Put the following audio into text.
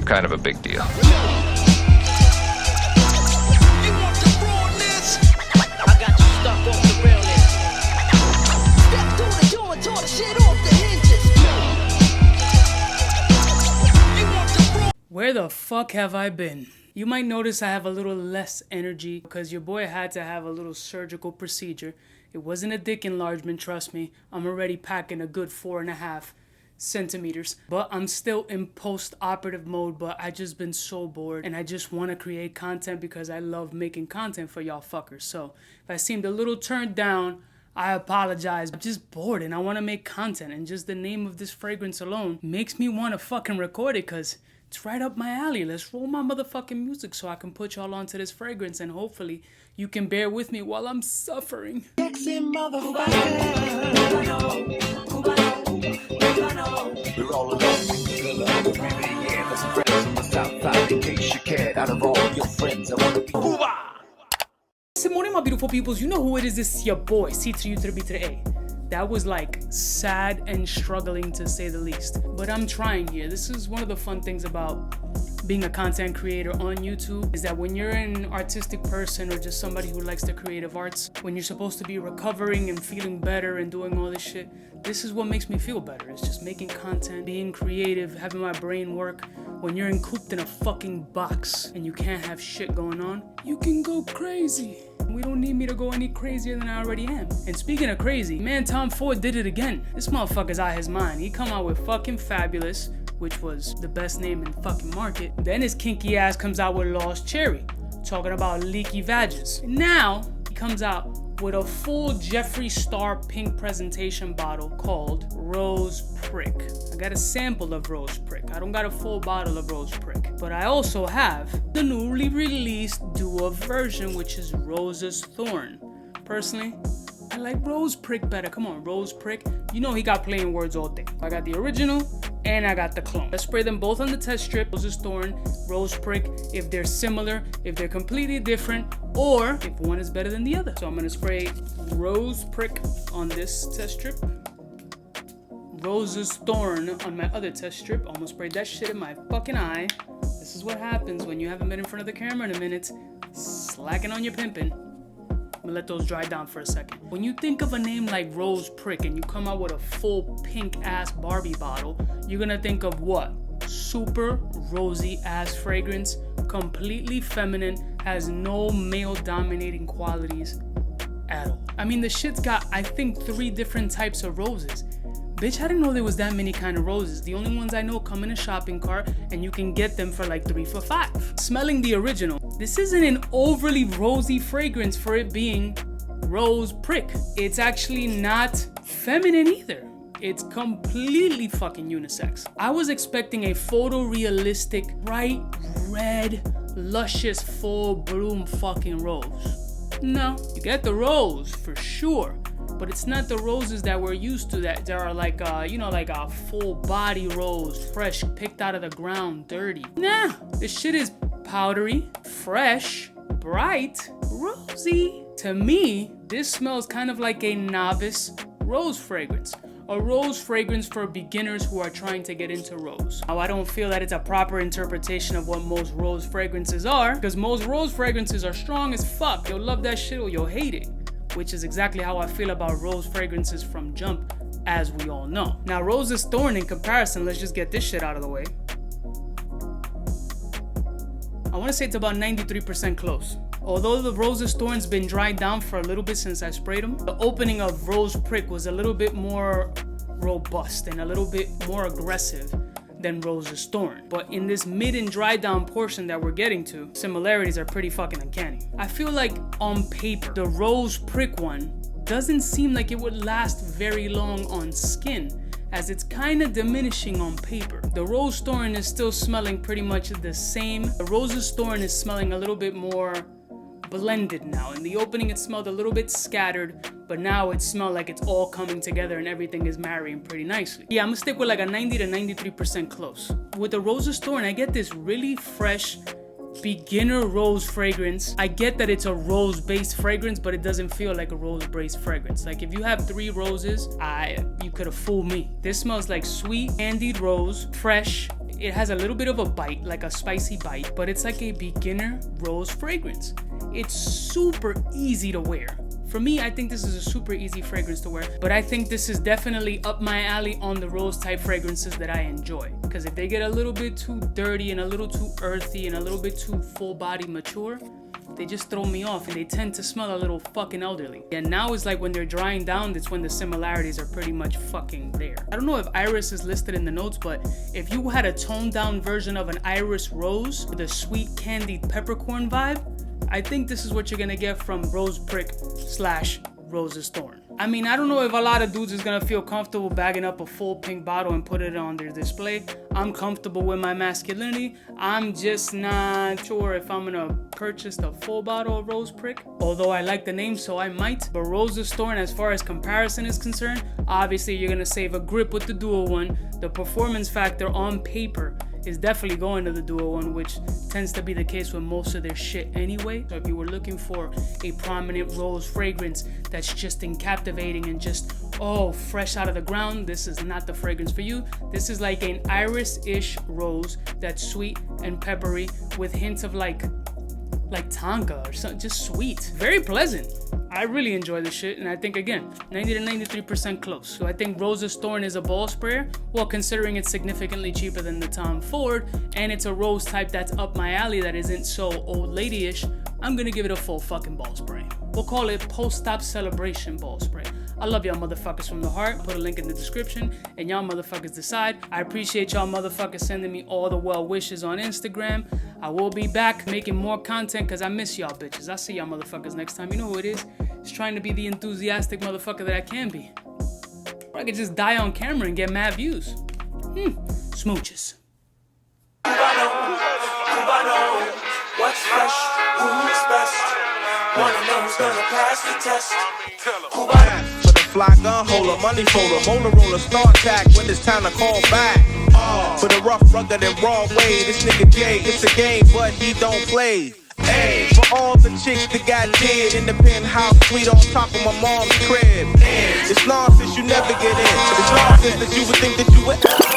kind of a big deal. Where the fuck have I been? You might notice I have a little less energy because your boy had to have a little surgical procedure. It wasn't a dick enlargement, trust me. I'm already packing a good 4.5 centimeters. But I'm still in post-operative mode, but I just been so bored and I just want to create content because I love making content for y'all fuckers. So if I seemed a little turned down, I apologize. I'm just bored and I want to make content, and just the name of this fragrance alone makes me want to fucking record it because it's right up my alley. Let's roll my motherfucking music so I can put y'all onto this fragrance, and hopefully you can bear with me while I'm suffering. Sexy motherfucker. We're all alone. Yeah, there's some friends from the south side. In case you cared, out of all your friends, I want to be Cuba. Good morning, my beautiful peoples. You know who it is. This is your boy, C to U to the B to the A. That was like sad and struggling to say the least. But I'm trying here. This is one of the fun things about being a content creator on YouTube, is that when you're an artistic person or just somebody who likes the creative arts, when you're supposed to be recovering and feeling better and doing all this shit, this is what makes me feel better. It's just making content, being creative, having my brain work. When you're cooped in a fucking box and you can't have shit going on, you can go crazy. We don't need me to go any crazier than I already am. And speaking of crazy, man, Tom Ford did it again. This motherfucker's out his mind. He come out with fucking Fabulous, which was the best name in the fucking market. Then his kinky ass comes out with Lost Cherry, talking about leaky vages. And now he comes out with a full Jeffree Star pink presentation bottle called Rose Prick. I got a sample of Rose Prick. I don't got a full bottle of Rose Prick. But I also have the newly released duo version, which is Rosa'S Thorn. Personally, I like Rose Prick better. Come on, Rose Prick. You know he got playing words all day. I got the original and I got the clone. Let's spray them both on the test strip. Rosa'S Thorn, Rose Prick, if they're similar, if they're completely different, or if one is better than the other. So I'm gonna spray Rose Prick on this test strip, Rosa'S Thorn on my other test strip. Almost sprayed that shit in my fucking eye. This is what happens when you haven't been in front of the camera in a minute. Slacking on your pimping. I'm gonna let those dry down for a second. When you think of a name like Rose Prick and you come out with a full pink ass Barbie bottle, you're gonna think of what? Super rosy ass fragrance, completely feminine, has no male dominating qualities at all. I mean, the shit's got, I think, 3 different types of roses. Bitch, I didn't know there was that many kind of roses. The only ones I know come in a shopping cart and you can get them for like 3 for $5. Smelling the original, this isn't an overly rosy fragrance for it being Rose Prick. It's actually not feminine either. It's completely fucking unisex. I was expecting a photorealistic, bright red, luscious, full bloom fucking rose. No, you get the rose for sure, but it's not the roses that we're used to, that there are like like a full body rose, fresh, picked out of the ground, dirty. Nah, this shit is powdery, fresh, bright, rosy. To me, this smells kind of like a novice rose fragrance. A rose fragrance for beginners who are trying to get into rose. Now, I don't feel that it's a proper interpretation of what most rose fragrances are, because most rose fragrances are strong as fuck. You'll love that shit or you'll hate it, which is exactly how I feel about rose fragrances from jump, as we all know. Now, Rosa'S Thorn, in comparison, let's just get this shit out of the way. I want to say it's about 93% close. Although the Rosa'S Thorn's been dried down for a little bit since I sprayed them, the opening of Rose Prick was a little bit more robust and a little bit more aggressive than Rosa'S Thorn. But in this mid and dry down portion that we're getting to, similarities are pretty fucking uncanny. I feel like on paper, the Rose Prick one doesn't seem like it would last very long on skin, as it's kind of diminishing on paper. The Rose Thorn is still smelling pretty much the same. The Rosa'S Thorn is smelling a little bit more blended now. In the opening, it smelled a little bit scattered, but now it smells like it's all coming together and everything is marrying pretty nicely. Yeah, I'm gonna stick with like a 90 to 93% close. With the Rosa'S Thorn, I get this really fresh, beginner rose fragrance. I get that it's a rose-based fragrance, but it doesn't feel like a rose-based fragrance. Like if you have 3 roses, you could have fooled me. This smells like sweet candied rose, fresh. It has a little bit of a bite, like a spicy bite, but it's like a beginner rose fragrance. It's super easy to wear. For me, I think this is a super easy fragrance to wear, but I think this is definitely up my alley on the rose type fragrances that I enjoy. Because if they get a little bit too dirty and a little too earthy and a little bit too full body mature, they just throw me off and they tend to smell a little fucking elderly. And now it's like when they're drying down, that's when the similarities are pretty much fucking there. I don't know if Iris is listed in the notes, but if you had a toned down version of an Iris Rose with a sweet candied peppercorn vibe, I think this is what you're gonna get from Rose Prick / Rosa'S Thorn. I mean, I don't know if a lot of dudes is gonna feel comfortable bagging up a full pink bottle and put it on their display. I'm comfortable with my masculinity. I'm just not sure if I'm gonna purchase the full bottle of Rose Prick, although I like the name, so I might. But Rosa'S Thorn, as far as comparison is concerned, obviously you're gonna save a grip with the Duo one. The performance factor on paper is definitely going to the Duo one, which tends to be the case with most of their shit anyway. So if you were looking for a prominent rose fragrance that's just captivating and just, oh, fresh out of the ground, this is not the fragrance for you. This is like an iris-ish rose that's sweet and peppery with hints of like tonka or something, just sweet. Very pleasant. I really enjoy this shit, and I think, again, 90 to 93% close. So I think Rosa'S Thorn is a ball sprayer, well, considering it's significantly cheaper than the Tom Ford, and it's a rose type that's up my alley that isn't so old lady-ish, I'm gonna give it a full fucking ball spray. We'll call it post-stop celebration ball spray. I love y'all motherfuckers from the heart. Put a link in the description, and y'all motherfuckers decide. I appreciate y'all motherfuckers sending me all the well wishes on Instagram. I will be back making more content because I miss y'all bitches. I'll see y'all motherfuckers next time. You know who it is. It's trying to be the enthusiastic motherfucker that I can be. Or I could just die on camera and get mad views. Smooches. Cubaknow, what's fresh, who's best? Wanna know who's gonna pass the test? Cubaknow. For the fly gun holder, money folder, Motorola start tack when it's time to call back. For the rough, rugged, and raw way, this nigga Jay, it's a game, but he don't play. Hey, for all the chicks that got dead in the penthouse suite on top of my mom's crib. It's nonsense you never get in. It's nonsense that you would think that you would.